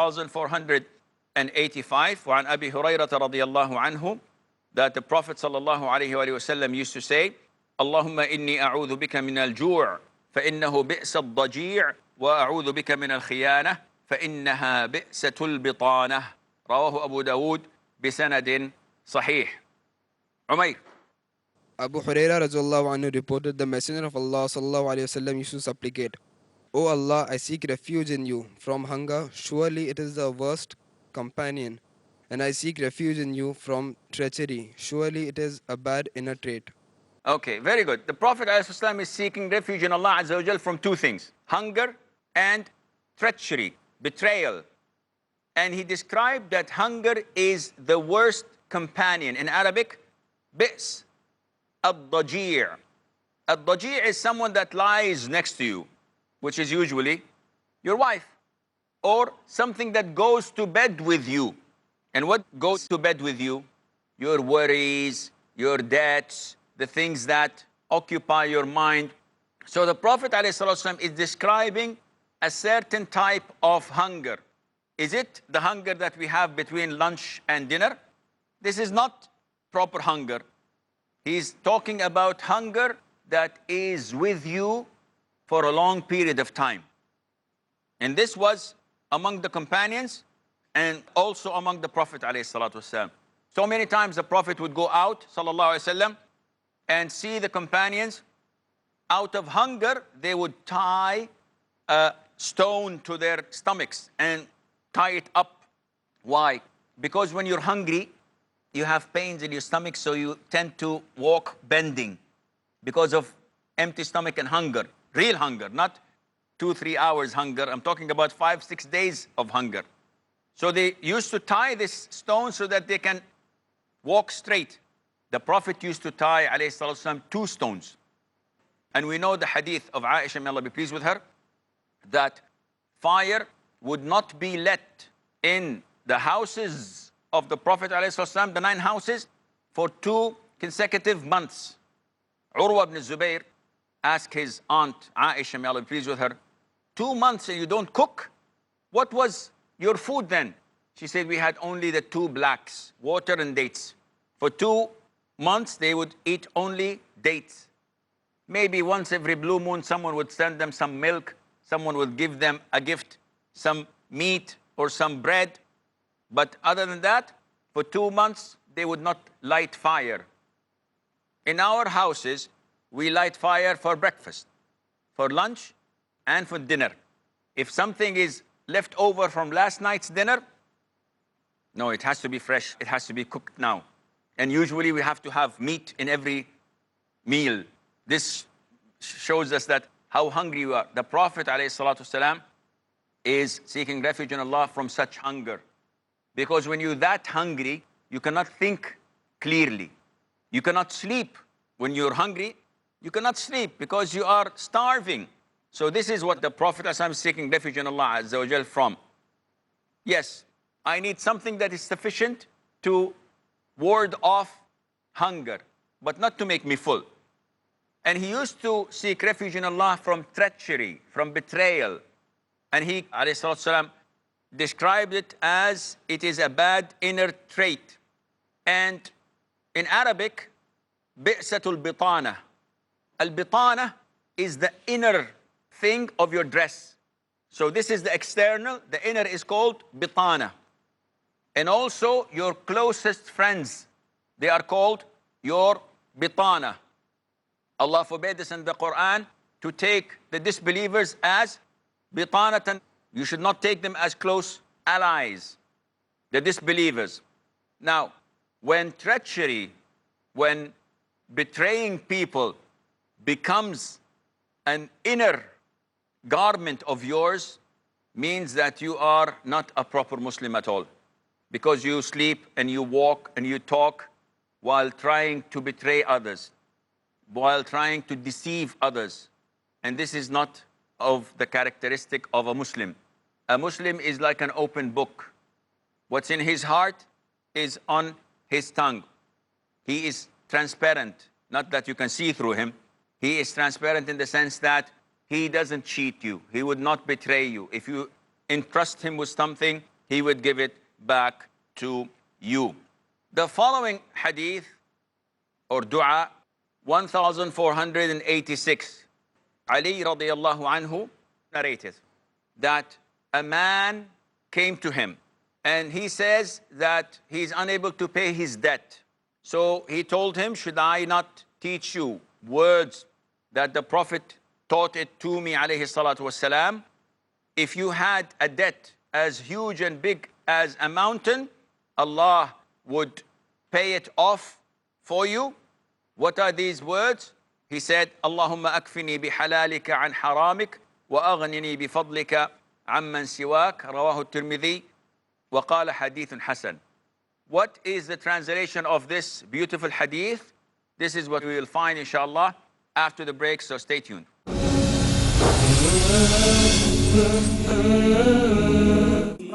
1485, وعن أبي هريرة رضي الله عنه, that the Prophet sallallahu alayhi wa sallam used to say, اللهم إني أعوذ بك من الجوع فإنه بئس الضجيع وأعوذ بك من الخيانة فإنها بئسة البطانة. رواه أبو داود بسند صحيح. Umayr. Abu Huraira radiallahu anhu reported the Messenger of Allah sallallahu alayhi wasallam used to supplicate, O Allah, I seek refuge in you from hunger, surely it is the worst companion, and I seek refuge in you from treachery, surely it is a bad inner trait. Okay, very good. The Prophet ﷺ is seeking refuge in Allah Azza wa Jal from two things: hunger and treachery, betrayal. And he described that hunger is the worst companion. In Arabic, bi's ad-daji'. Ad-daji' is someone that lies next to you, which is usually your wife, or something that goes to bed with you. And what goes to bed with you? Your worries, your debts, the things that occupy your mind. So the Prophet ﷺ is describing a certain type of hunger. Is it the hunger that we have between lunch and dinner? This is not proper hunger. He's talking about hunger that is with you for a long period of time. And this was among the companions and also among the Prophet ﷺ. So many times the Prophet would go out, sallallahu alaihi wasallam, and see the companions. Out of hunger, they would tie a stone to their stomachs and tie it up. Why? Because when you're hungry, you have pains in your stomach, so you tend to walk bending because of empty stomach and hunger. Real hunger, not 2-3 hours hunger. I'm talking about 5-6 days of hunger. So they used to tie this stone so that they can walk straight. The Prophet used to tie, alayhi salatu wasalam, 2 stones. And we know the hadith of Aisha, may Allah be pleased with her, that fire would not be lit in the houses of the Prophet alayhi salatu wasalam, the 9 houses, for 2 consecutive months. Urwa ibn Zubayr asked his aunt Aisha, may Allah be pleased with her, 2 months and you don't cook? What was your food then? She said, we had only the 2 blacks, water and dates. For 2 months, they would eat only dates. Maybe once every blue moon, someone would send them some milk, someone would give them a gift, some meat or some bread. But other than that, for 2 months, they would not light fire. In our houses, we light fire for breakfast, for lunch, and for dinner. If something is left over from last night's dinner, no, it has to be fresh. It has to be cooked now. And usually we have to have meat in every meal. This shows us that how hungry you are. The Prophet ﷺ is seeking refuge in Allah from such hunger. Because when you're that hungry, you cannot think clearly. You cannot sleep. When you're hungry, you cannot sleep because you are starving. So this is what the Prophet ﷺ is seeking refuge in Allah Azza wa Jal from. Yes, I need something that is sufficient to ward off hunger, but not to make me full. And he used to seek refuge in Allah from treachery, from betrayal. And he, alayhi salatu wasalam, described it as it is a bad inner trait. And in Arabic, bi'satul bitana. Al-bitana is the inner thing of your dress. So this is the external, the inner is called bitana. And also your closest friends, they are called your bitana. Allah forbade us in the Quran to take the disbelievers as bitanatan. You should not take them as close allies, the disbelievers. Now, when treachery, when betraying people becomes an inner garment of yours, means that you are not a proper Muslim at all. Because you sleep and you walk and you talk while trying to betray others, while trying to deceive others. And this is not of the characteristic of a Muslim. A Muslim is like an open book. What's in his heart is on his tongue. He is transparent, not that you can see through him. He is transparent in the sense that he doesn't cheat you. He would not betray you. If you entrust him with something, He would give it back to you. The following hadith or dua, 1486. Ali radiallahu anhu narrated that a man came to him and he says that he's unable to pay his debt. So he told him, should I not teach you words that the Prophet taught it to me, alayhi salatu wassalam? If you had a debt as huge and big as a mountain, Allah would pay it off for you. What are these words? He said, Allahumma akfini bihalalika an haramik wa aghnini bifadlika amman siwak, rawahu at-Tirmidhi, wa qala hadithun hasan. What is the translation of this beautiful hadith? This is what we will find, inshallah, after the break, so stay tuned.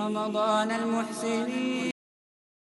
رمضان المحسنين